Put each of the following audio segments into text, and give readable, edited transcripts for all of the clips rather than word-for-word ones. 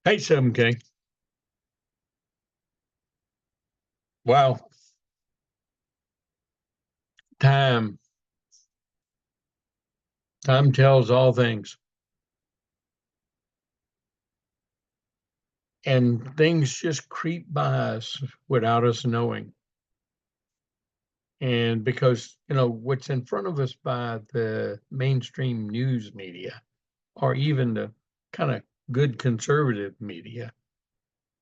Hey, 7K. Wow. Time. Time tells all things. And things just creep by us without us knowing. And because, what's in front of us by the mainstream news media, or even the kind of good conservative media,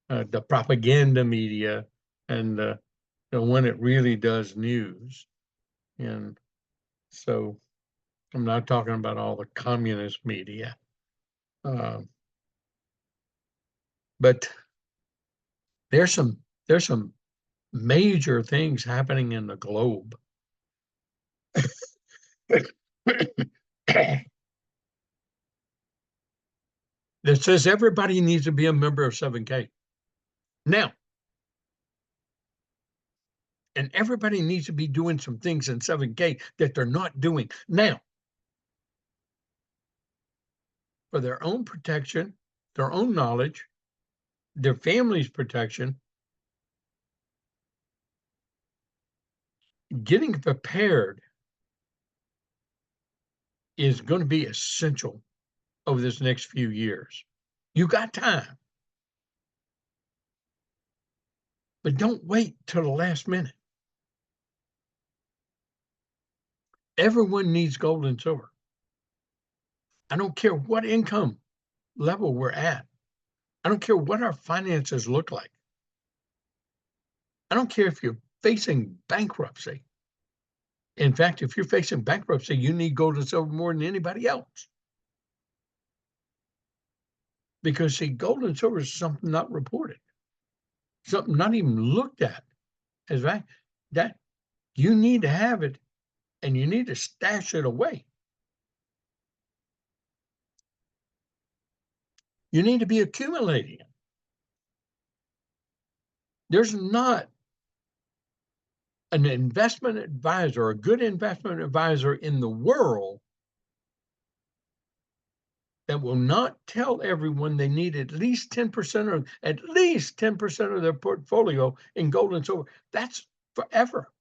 the propaganda media, and the one that really does news. And so I'm not talking about all the communist media. Uh, but there's some major things happening in the globe that says everybody needs to be a member of 7K now, and everybody needs to be doing some things in 7K that they're not doing now for their own protection, their own knowledge, their family's protection. Getting prepared is going to be essential over this next few years. You got time, but don't wait till the last minute. Everyone needs gold and silver. I don't care what income level we're at. I don't care what our finances look like. I don't care if you're facing bankruptcy. In fact, if you're facing bankruptcy, you need gold and silver more than anybody else. Because, see, gold and silver is something not reported, something not even looked at. As right, that you need to have it, and you need to stash it away. You need to be accumulating it. There's not an investment advisor, a good investment advisor in the world that will not tell everyone they need at least 10% of their portfolio in gold and silver. That's forever.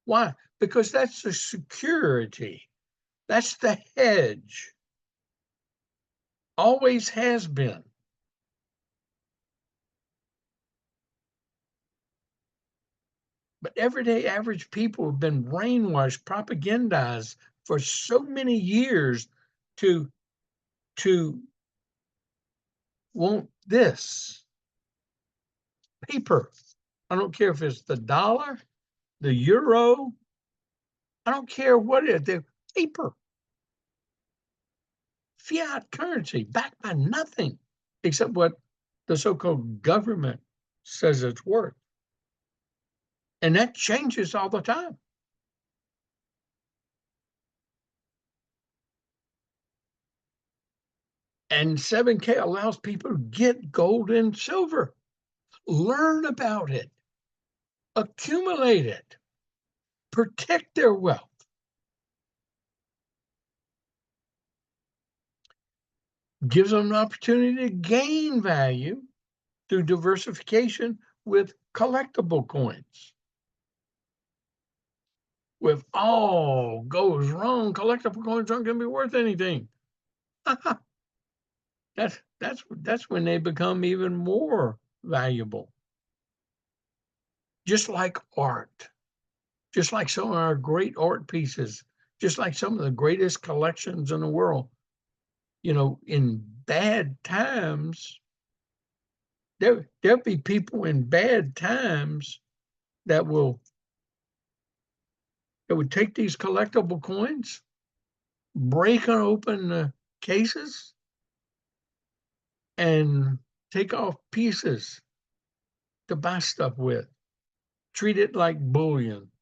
Why? Because that's the security. That's the hedge. Always has been. But everyday average people have been brainwashed, propagandized for so many years to want this paper. I don't care if it's the dollar, the euro, I don't care what it is, the paper. Fiat currency backed by nothing except what the so-called government says it's worth. And that changes all the time. And 7K allows people to get gold and silver, learn about it, accumulate it, protect their wealth. Gives them an opportunity to gain value through diversification with collectible coins. If all goes wrong, collectible coins aren't going to be worth anything. That's when they become even more valuable. Just like art, just like some of our great art pieces, just like some of the greatest collections in the world. In bad times, there'll be people in bad times that would take these collectible coins, break open the cases, and take off pieces to buy stuff with. Treat it like bullion.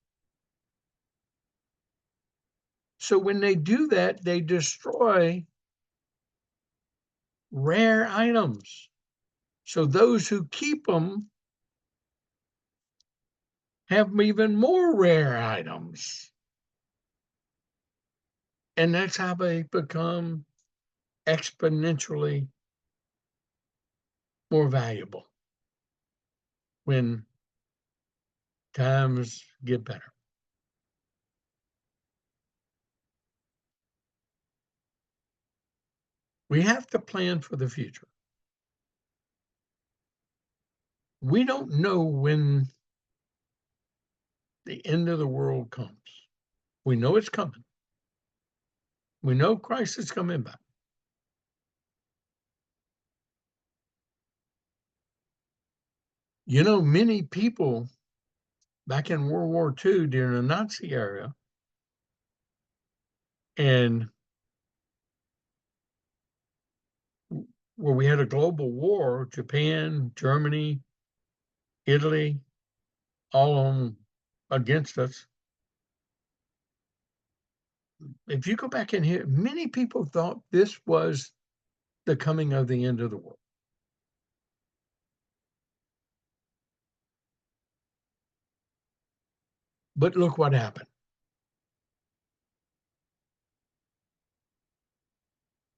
So when they do that, they destroy rare items. So those who keep them have even more rare items. And that's how they become exponentially more valuable when times get better. We have to plan for the future. We don't know when the end of the world comes. We know it's coming. We know Christ is coming back. Many people back in World War II during the Nazi era, and where we had a global war, Japan, Germany, Italy, all on against us. If you go back in here, many people thought this was the coming of the end of the world. But look what happened.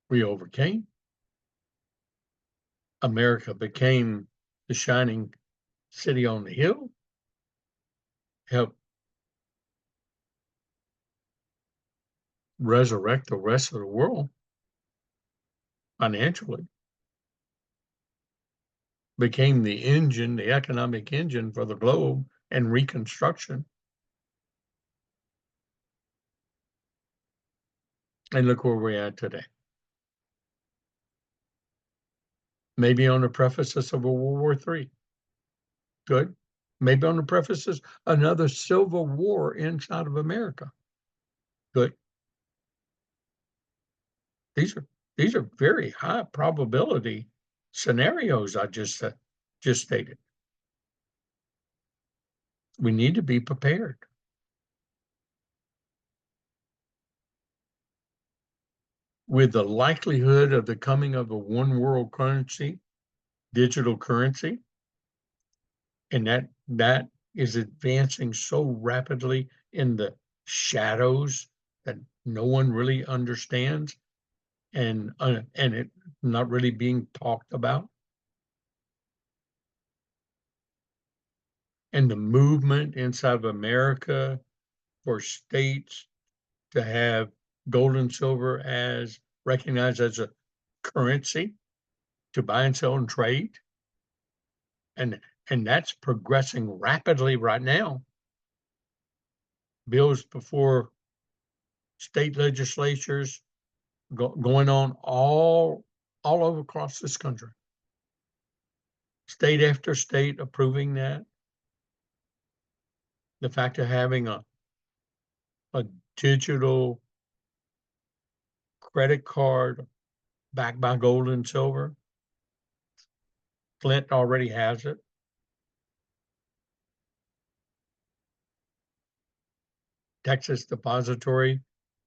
We overcame. America became the shining city on the hill, helped resurrect the rest of the world financially, became the engine, the economic engine for the globe and reconstruction. And look where we're at today. Maybe on the precipice of a World War III. Good. Maybe on the precipice another civil war inside of America. Good. These are very high probability scenarios I just stated. We need to be prepared. With the likelihood of the coming of a one world currency, digital currency, and that is advancing so rapidly in the shadows that no one really understands, and it not really being talked about. And the movement inside of America for states to have gold and silver as recognized as a currency to buy and sell and trade. And that's progressing rapidly right now. Bills before state legislatures going on all over across this country. State after state approving that. The fact of having a digital credit card backed by gold and silver. Flint already has it. Texas Depository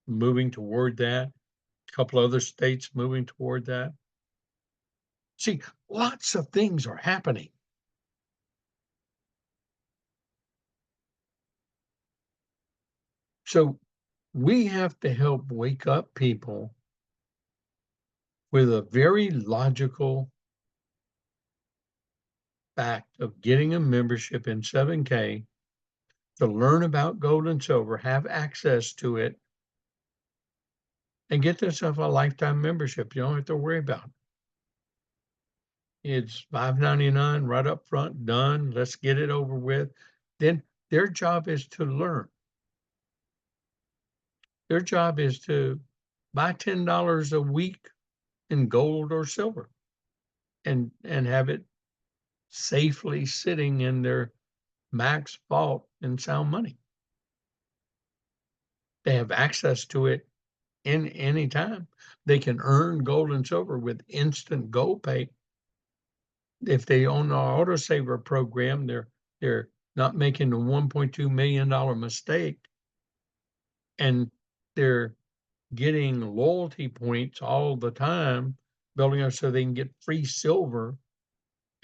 moving toward that. A couple other states moving toward that. See, lots of things are happening. So we have to help wake up people with a very logical fact of getting a membership in 7K to learn about gold and silver, have access to it, and get yourself a lifetime membership. You don't have to worry about it. It's $5.99 right up front, done. Let's get it over with. Then their job is to learn. Their job is to buy $10 a week in gold or silver and have it safely sitting in their max vault in sound money. They have access to it in any time. They can earn gold and silver with instant gold pay. If they own our autosaver program, they're not making the $1.2 million mistake, and they're getting loyalty points all the time, building up so they can get free silver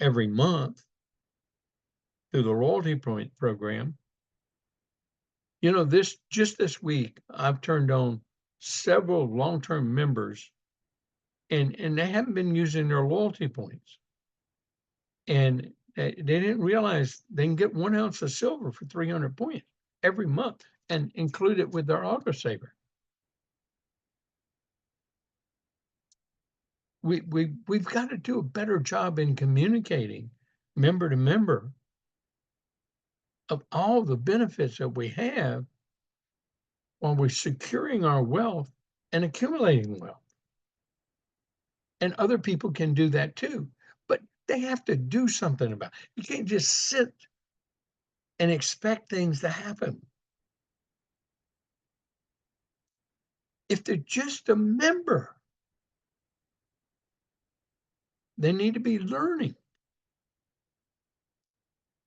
every month through the loyalty point program. This week, I've turned on several long-term members, and they haven't been using their loyalty points. And they didn't realize they can get 1 ounce of silver for 300 points every month and include it with their autosaver. We've got to do a better job in communicating member to member of all the benefits that we have while we're securing our wealth and accumulating wealth. And other people can do that too, but they have to do something about it. You can't just sit and expect things to happen. If they're just a member, they need to be learning.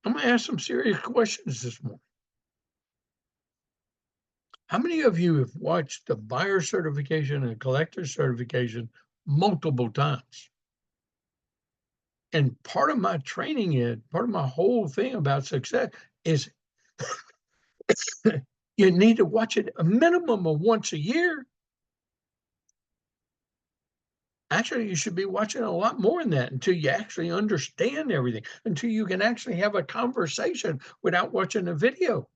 I'm going to ask some serious questions this morning. How many of you have watched the buyer certification and collector certification multiple times? And part of my training part of my whole thing about success is you need to watch it a minimum of once a year. Actually, you should be watching a lot more than that until you actually understand everything, until you can actually have a conversation without watching a video.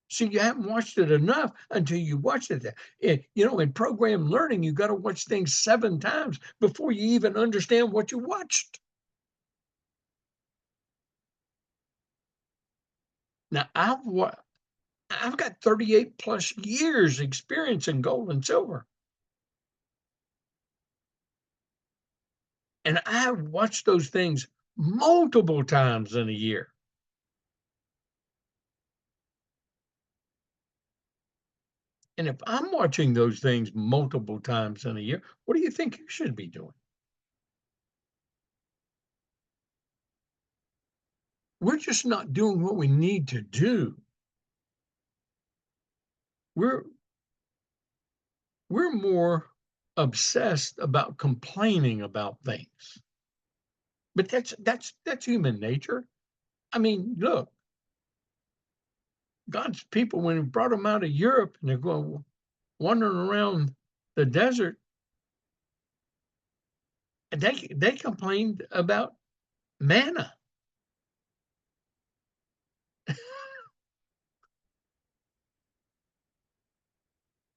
So you haven't watched it enough until you watch it. In program learning, you got to watch things 7 times before you even understand what you watched. Now, I've got 38 plus years experience in gold and silver. And I've watched those things multiple times in a year. And if I'm watching those things multiple times in a year, what do you think you should be doing? We're just not doing what we need to do. We're more obsessed about complaining about things. But that's human nature. I mean, look, God's people, when he brought them out of Europe and they're going wandering around the desert, they complained about manna.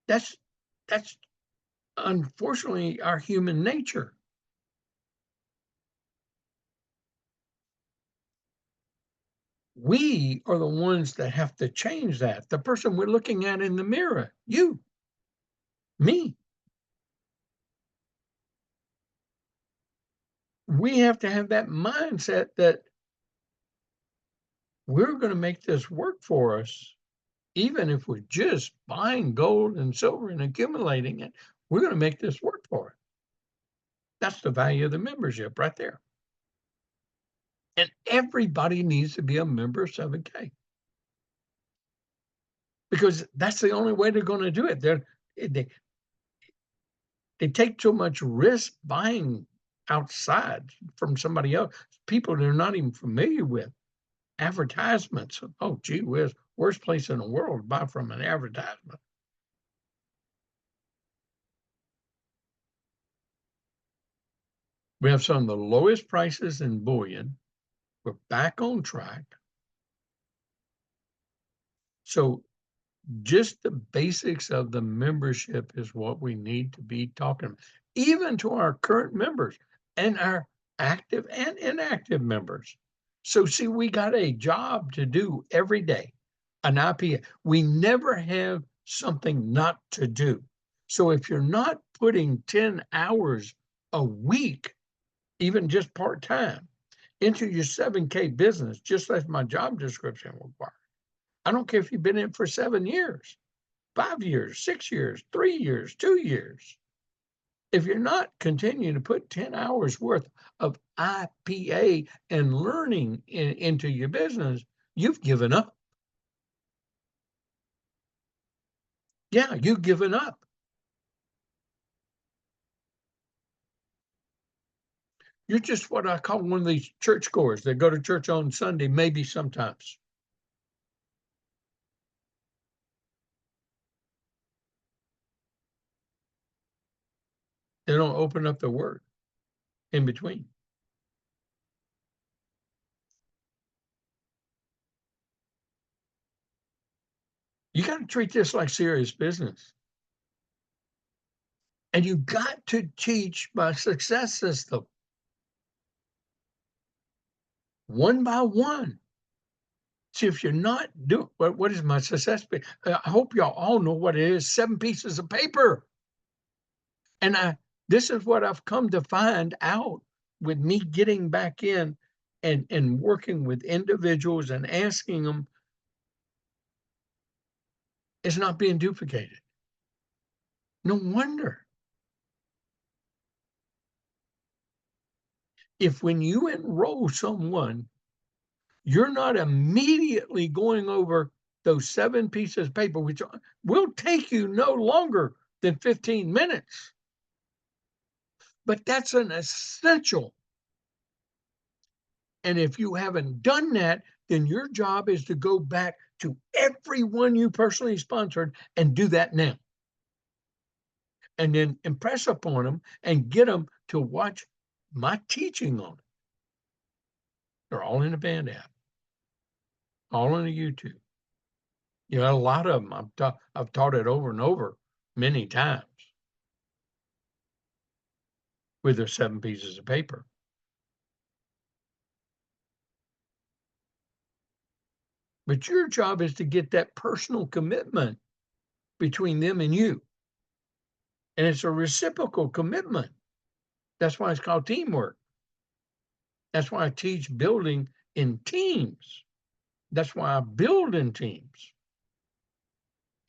That's unfortunately our human nature. We are the ones that have to change that. The person we're looking at in the mirror, you, me. We have to have that mindset that we're going to make this work for us, even if we're just buying gold and silver and accumulating it. We're going to make this work for us. That's the value of the membership right there. And everybody needs to be a member of 7K because that's the only way they're going to do it. They take so much risk buying outside from somebody else, people they're not even familiar with. Advertisements. Oh, gee whiz, worst place in the world to buy from an advertisement. We have some of the lowest prices in bullion. We're back on track. So just the basics of the membership is what we need to be talking about, even to our current members and our active and inactive members. So see, we got a job to do every day, an IPA. We never have something not to do. So if you're not putting 10 hours a week, even just part-time, into your 7K business, just as my job description requires, I don't care if you've been in it for 7 years, 5 years, 6 years, 3 years, 2 years. If you're not continuing to put 10 hours worth of IPA and learning into your business, you've given up. Yeah, you've given up. You're just what I call one of these church goers that go to church on Sunday, maybe sometimes. They don't open up the word in between. You got to treat this like serious business. And you got to teach my success system one by one. See, if you're not doing what is my success? I hope y'all all know what it is. 7 pieces of paper. And this is what I've come to find out with me getting back in and working with individuals and asking them, it's not being duplicated. No wonder. If when you enroll someone, you're not immediately going over those 7 pieces of paper, which will take you no longer than 15 minutes. But that's an essential. And if you haven't done that, then your job is to go back to everyone you personally sponsored and do that now. And then impress upon them and get them to watch my teaching on it. They're all in the band app, all on the YouTube. You know, a lot of them, I've taught it over and over many times with their 7 pieces of paper. But your job is to get that personal commitment between them and you. And it's a reciprocal commitment. That's why it's called teamwork. That's why I teach building in teams. That's why I build in teams.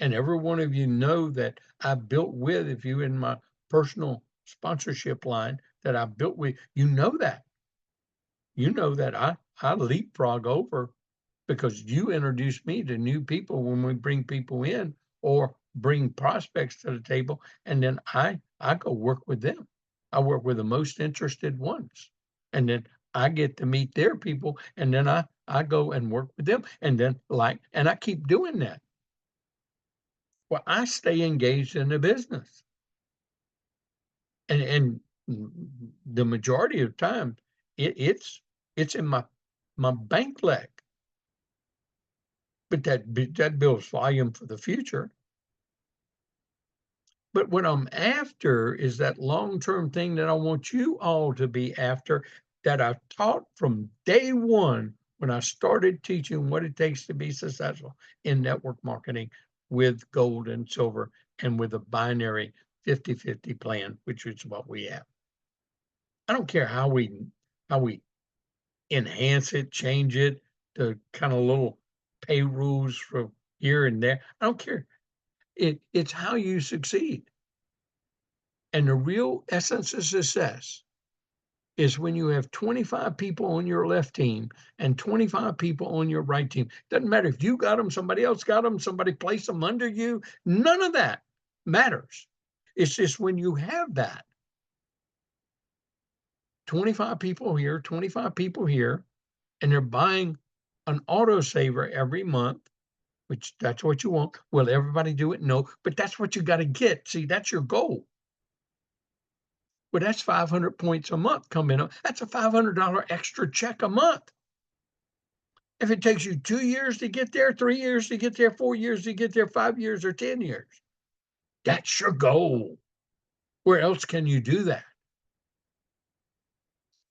And every one of you know that I built with, if you in my personal sponsorship line that I built with, you know that. You know that I leapfrog over because you introduce me to new people when we bring people in or bring prospects to the table, and then I go work with them. I work with the most interested ones, and then I get to meet their people, and then I go and work with them, and then and I keep doing that. Well, I stay engaged in the business, and the majority of time it's in my bank leg. But that builds volume for the future. But what I'm after is that long-term thing that I want you all to be after, that I've taught from day one when I started teaching what it takes to be successful in network marketing with gold and silver and with a binary 50-50 plan, which is what we have. I don't care how we enhance it, change it, the kind of little pay rules from here and there. I don't care. It's how you succeed. And the real essence of success is when you have 25 people on your left team and 25 people on your right team. Doesn't matter if you got them, somebody else got them, somebody placed them under you. None of that matters. It's just when you have that 25 people here, 25 people here, and they're buying an autosaver every month, which that's what you want. Will everybody do it? No, but that's what you got to get. See, that's your goal. Well, that's 500 points a month coming up. That's a $500 extra check a month. If it takes you 2 years to get there, 3 years to get there, 4 years to get there, 5 years or 10 years, that's your goal. Where else can you do that?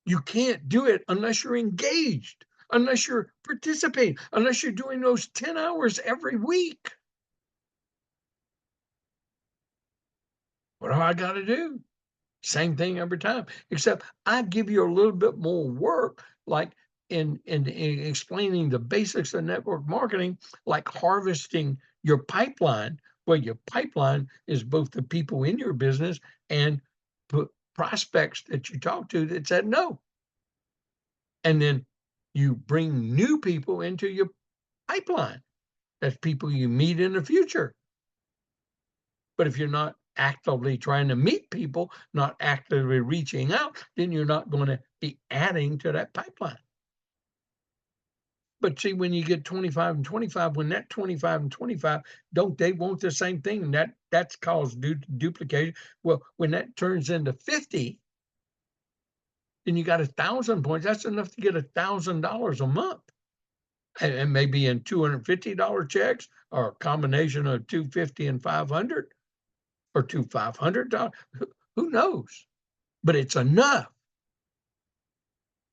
You can't do it unless you're engaged, unless you're participating, unless you're doing those 10 hours every week. What do I got to do? Same thing every time, except I give you a little bit more work, like in explaining the basics of network marketing, like harvesting your pipeline. Well, your pipeline is both the people in your business and prospects that you talk to that said no. And then you bring new people into your pipeline. That's people you meet in the future. But if you're not actively trying to meet people, not actively reaching out, then you're not going to be adding to that pipeline. But see, when you get 25 and 25, when that 25 and 25, don't they want the same thing? That's caused duplication. Well, when that turns into 50, then you got 1,000 points. That's enough to get $1,000 a month. and maybe in $250 checks, or a combination of 250 and 500, or two $500. Who knows? But it's enough.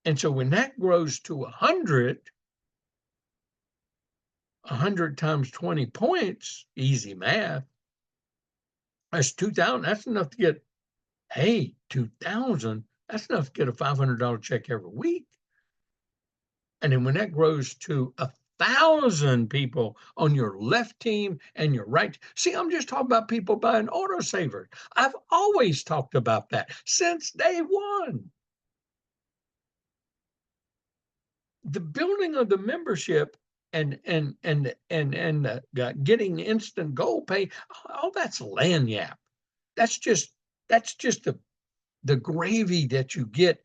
And so when that grows to 100 times 20 points, easy math, that's 2,000. That's enough to get, hey, 2,000, that's enough to get a $500 check every week. And then when that grows to 1,000 people on your left team and your right, see, I'm just talking about people buying autosavers. I've always talked about that since day one. The building of the membership and getting instant gold pay, all that's lagniappe. That's just the gravy that you get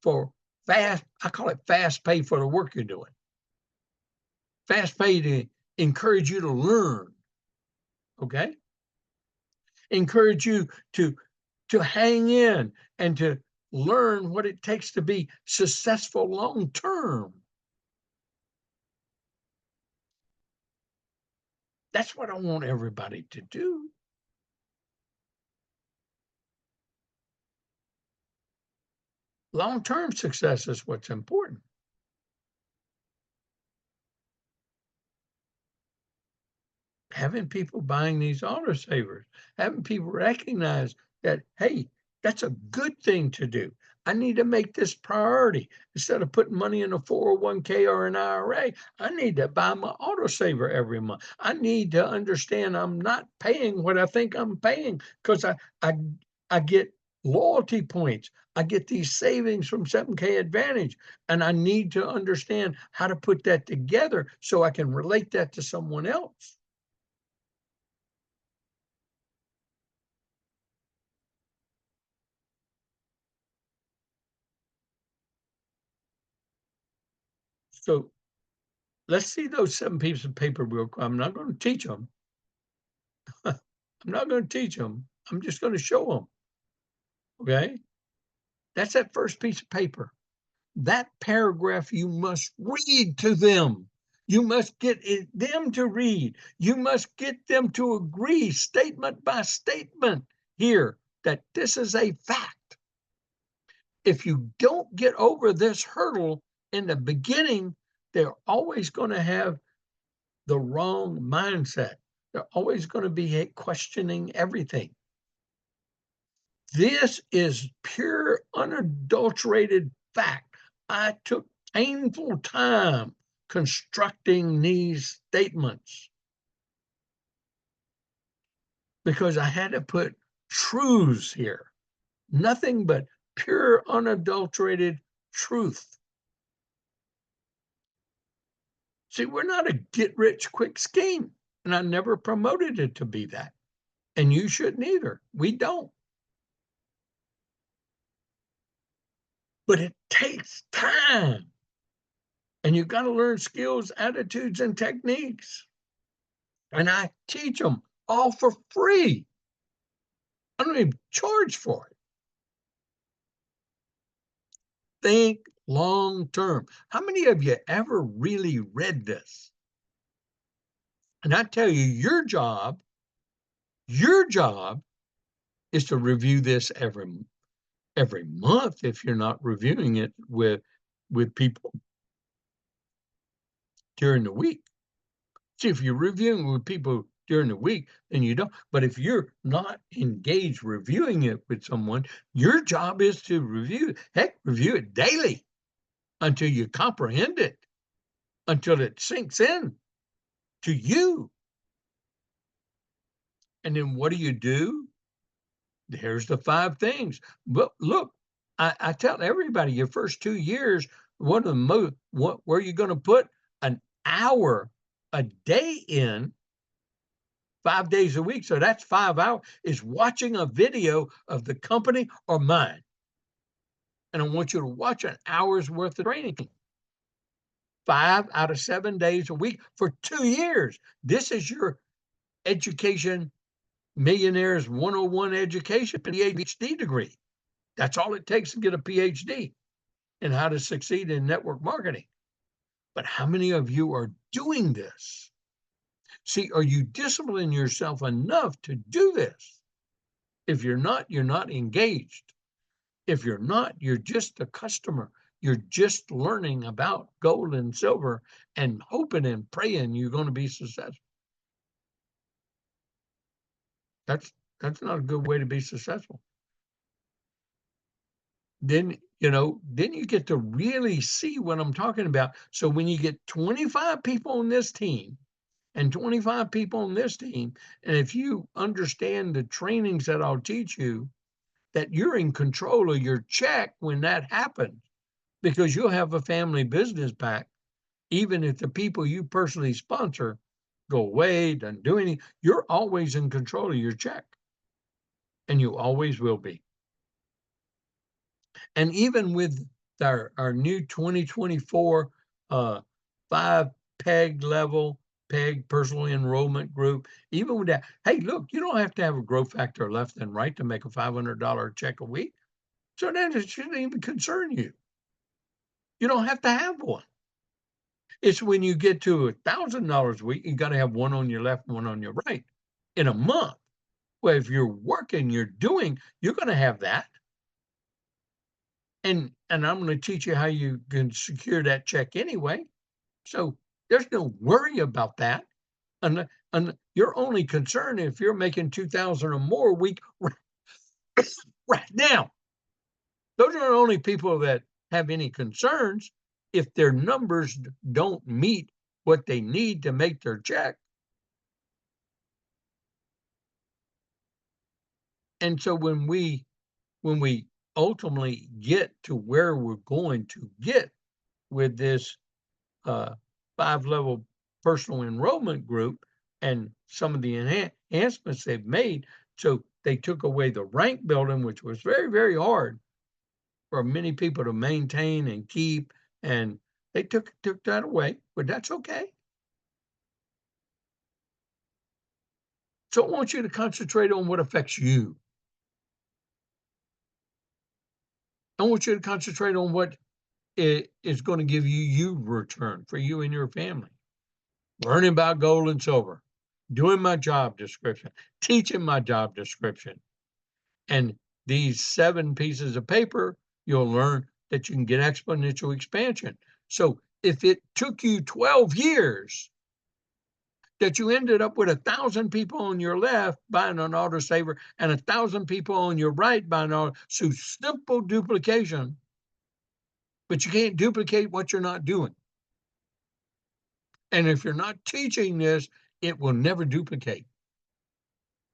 for fast. I call it fast pay for the work you're doing. Fast pay to encourage you to learn. Okay, encourage you to hang in and to learn what it takes to be successful long term. That's what I want everybody to do. Long-term success is what's important. Having people buying these autosavers, having people recognize that, hey, that's a good thing to do. I need to make this priority. Instead of putting money in a 401k or an IRA, I need to buy my autosaver every month. I need to understand I'm not paying what I think I'm paying, because I get loyalty points. I get these savings from 7K Advantage, and I need to understand how to put that together so I can relate that to someone else. So let's see those 7 pieces of paper real quick. I'm not going to teach them. I'm not going to teach them. I'm just going to show them. Okay. That's that first piece of paper. That paragraph you must read to them. You must get them to read. You must get them to agree statement by statement here that this is a fact. If you don't get over this hurdle in the beginning, they're always going to have the wrong mindset. They're always going to be questioning everything. This is pure, unadulterated fact. I took painful time constructing these statements because I had to put truths here, nothing but pure, unadulterated truth. See, we're not a get-rich-quick scheme, and I never promoted it to be that. And you shouldn't either. We don't. But it takes time. And you've got to learn skills, attitudes, and techniques. And I teach them all for free. I don't even charge for it. Think long term. How many of you ever really read this? And I tell you, your job is to review this every month if you're not reviewing it with people during the week. See, if you're reviewing with people during the week, then you don't. But if you're not engaged reviewing it with someone, your job is to review it daily until you comprehend it, until it sinks in to you. And then what do? There's the 5 things. But look, I tell everybody, your first 2 years, one of the most, where you're going to put an hour a day in 5 days a week. So that's 5 hours, is watching a video of the company or mine. And I want you to watch an hour's worth of training. 5 out of 7 days a week for 2 years. This is your education, millionaires 101 education, PhD degree. That's all it takes to get a PhD in how to succeed in network marketing. But how many of you are doing this? See, are you disciplining yourself enough to do this? If you're not, you're not engaged. If you're not, you're just a customer. You're just learning about gold and silver and hoping and praying you're going to be successful. That's not a good way to be successful. Then, then you get to really see what I'm talking about. So when you get 25 people on this team and 25 people on this team, and if you understand the trainings that I'll teach you, that you're in control of your check when that happens, because you'll have a family business back, even if the people you personally sponsor go away, doesn't do anything, you're always in control of your check. And you always will be. And even with our new 2024 5 PEG level, PEG personal enrollment group, even with that, hey, look, you don't have to have a growth factor left and right to make a $500 check a week. So that it shouldn't even concern you. You don't have to have one. It's when you get to $1,000 a week, you got to have one on your left, one on your right in a month. Well, if you're working, you're doing, you're going to have that. And I'm going to teach you how you can secure that check anyway. So there's no worry about that. And your only concern if you're making 2,000 or more a week right now. Those are the only people that have any concerns if their numbers don't meet what they need to make their check. And so when we ultimately get to where we're going to get with this 5-level personal enrollment group and some of the enhancements they've made, so they took away the rank building, which was very, very hard for many people to maintain and keep, and they took that away, but that's okay. So I want you to concentrate on what affects you. I want you to concentrate on what is going to give you return for you and your family. Learning about gold and silver, doing my job description, teaching my job description. And these 7 pieces of paper, you'll learn that you can get exponential expansion. So if it took you 12 years, that you ended up with 1,000 people on your left buying an autosaver and 1,000 people on your right buying an auto, so simple duplication, but you can't duplicate what you're not doing. And if you're not teaching this, it will never duplicate.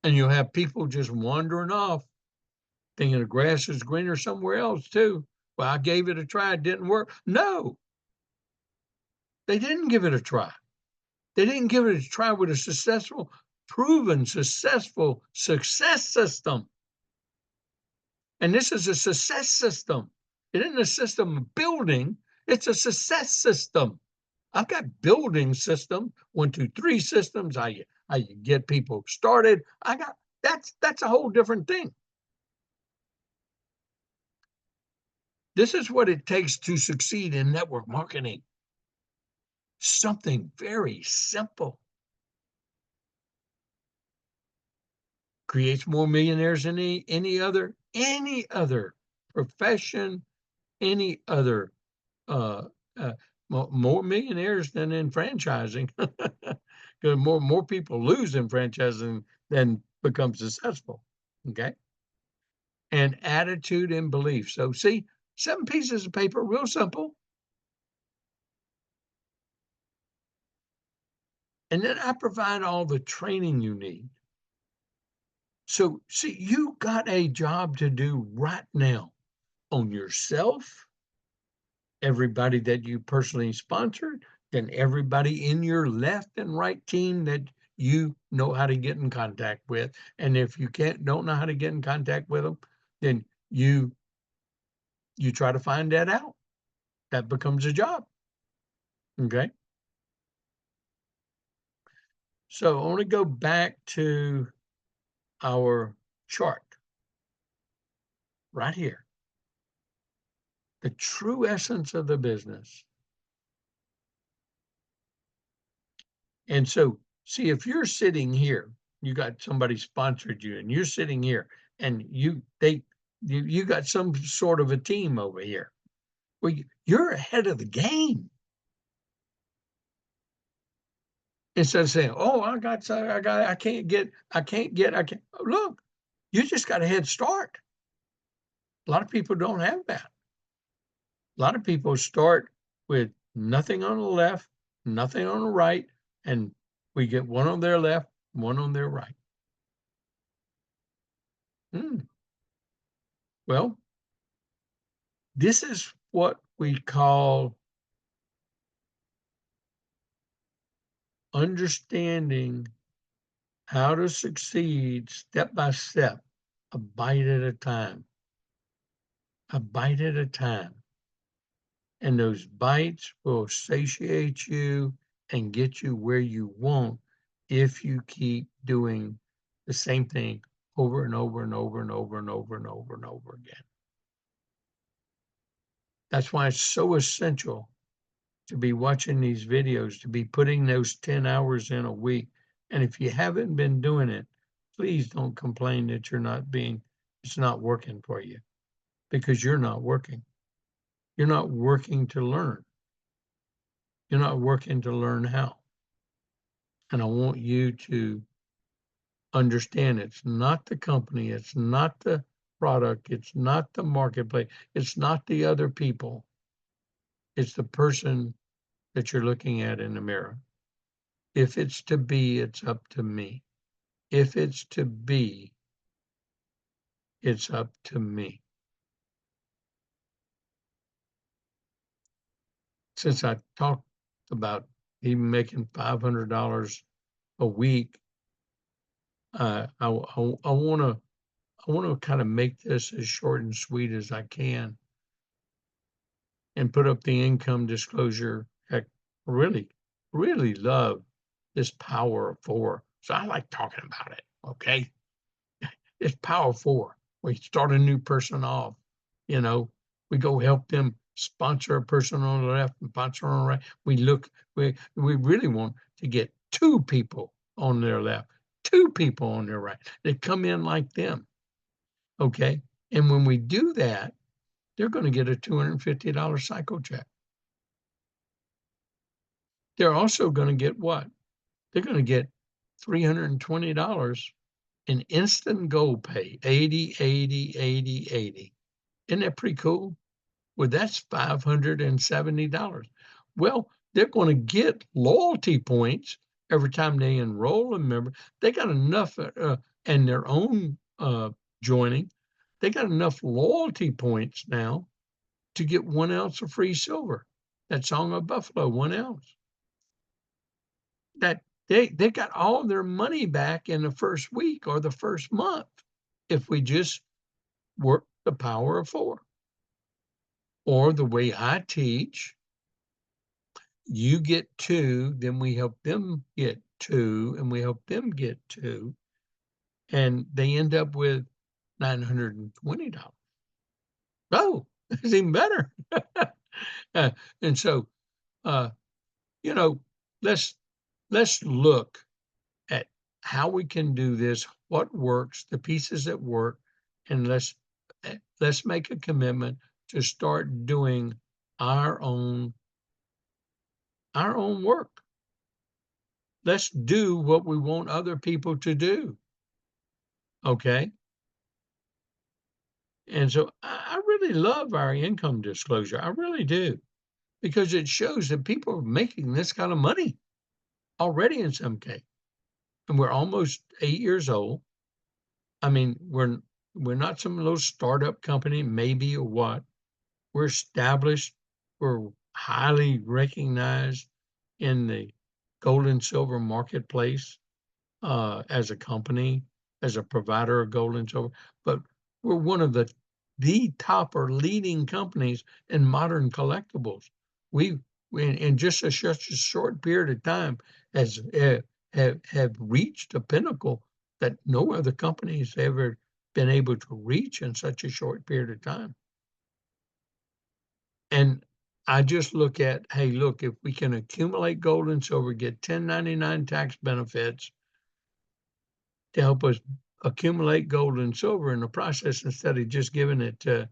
And you'll have people just wandering off thinking the grass is greener somewhere else too. Well, I gave it a try, it didn't work. No, they didn't give it a try. They didn't give it a try with a successful, proven successful success system. And this is a success system. It isn't a system of building, it's a success system. I've got building system, 1, 2, 3 systems, how you get people started. That's a whole different thing. This is what it takes to succeed in network marketing. Something very simple. Creates more millionaires than any other profession, any other more millionaires than in franchising. Because more people lose in franchising than become successful. Okay. And attitude and belief. So see, 7 pieces of paper, real simple. And then I provide all the training you need. So see, you got a job to do right now on yourself, everybody that you personally sponsored, then everybody in your left and right team that you know how to get in contact with. And if you don't know how to get in contact with them, then you try to find that out. That becomes a job. Okay. So I want to go back to our chart right here. The true essence of the business And so, see, if you're sitting here, you got somebody sponsored you, and you're sitting here, and you got some sort of a team over here. Well, you're ahead of the game. Instead of saying, "Oh, I can't get, I can't." Look, you just got a head start. A lot of people don't have that. A lot of people start with nothing on the left, nothing on the right, and we get one on their left, one on their right. Well, this is what we call understanding how to succeed step by step, a bite at a time, a bite at a time. And those bites will satiate you and get you where you want if you keep doing the same thing over and over and over and over and over and over and over again. That's why it's so essential to be watching these videos, to be putting those 10 hours in a week. And if you haven't been doing it, please don't complain that it's not working for you, because you're not working. You're not working to learn. You're not working to learn how. And I want you to understand it's not the company, it's not the product, it's not the marketplace, it's not the other people. It's the person that you're looking at in the mirror. If it's to be, it's up to me. If it's to be, it's up to me. Since I talked about even making $500 a week, I want to kind of make this as short and sweet as I can, and put up the income disclosure. Heck, really, really love this power of four. So I like talking about it. Okay. It's power of four. We start a new person off, you know, we go help them sponsor a person on the left and sponsor on the right. We really want to get two people on their left, two people on their right that come in like them. Okay. And when we do that, they're going to get a $250 cycle check. They're also going to get what? They're going to get $320 in instant gold pay, 80, 80, 80, 80. Isn't that pretty cool? Well, that's $570. Well, they're going to get loyalty points every time they enroll a member. They got enough, and their own joining, they got enough loyalty points now to get 1 ounce of free silver. That Song of Buffalo, 1 ounce. That they got all their money back in the first week or the first month if we just work the power of four. Or the way I teach, you get two, then we help them get two, and we help them get two, and they end up with $920. Oh, it's even better. And so, uh, you know, let's look at how we can do this, what works, the pieces that work, and let's make a commitment to start doing our own work. Let's do what we want other people to do. Okay. And so I really love our income disclosure. I really do, because it shows that people are making this kind of money already in some case. And we're almost 8 years old. I mean, we're not some little startup company, maybe, or what. We're established. We're highly recognized in the gold and silver marketplace, as a company, as a provider of gold and silver. But we're one of the top or leading companies in modern collectibles. We in just such a short period of time has have reached a pinnacle that no other company has ever been able to reach in such a short period of time. And I just look at, hey, look, if we can accumulate gold and silver, get 1099 tax benefits to help us accumulate gold and silver in the process instead of just giving it to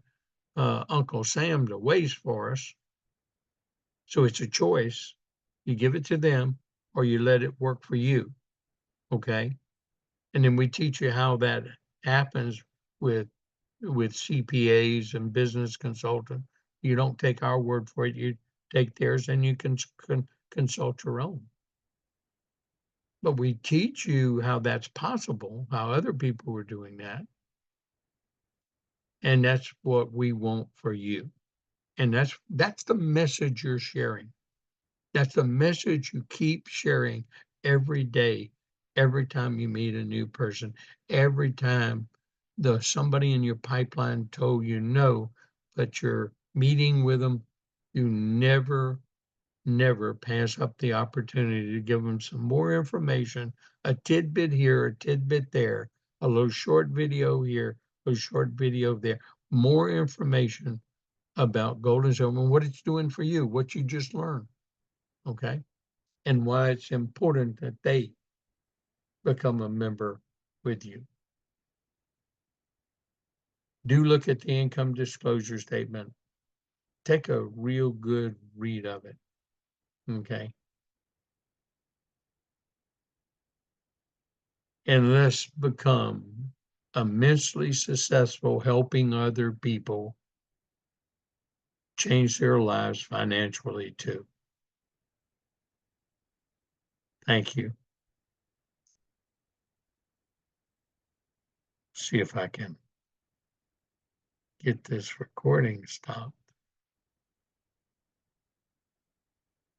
Uncle Sam to waste for us. So it's a choice. You give it to them or you let it work for you. Okay. And then we teach you how that happens with CPAs and business consultants. You don't take our word for it. You take theirs and you can consult your own. But we teach you how that's possible, how other people are doing that. And that's what we want for you. And that's the message you're sharing. That's the message you keep sharing every day, every time you meet a new person, every time somebody in your pipeline told you no, but you're meeting with them, you never pass up the opportunity to give them some more information, a tidbit here, a tidbit there, a little short video here, a short video there, more information about gold and silver and what it's doing for you, what you just learned, okay? And why it's important that they become a member with you. Do look at the income disclosure statement. Take a real good read of it, okay? And let's become immensely successful helping other people change their lives financially too. Thank you. See if I can get this recording stopped.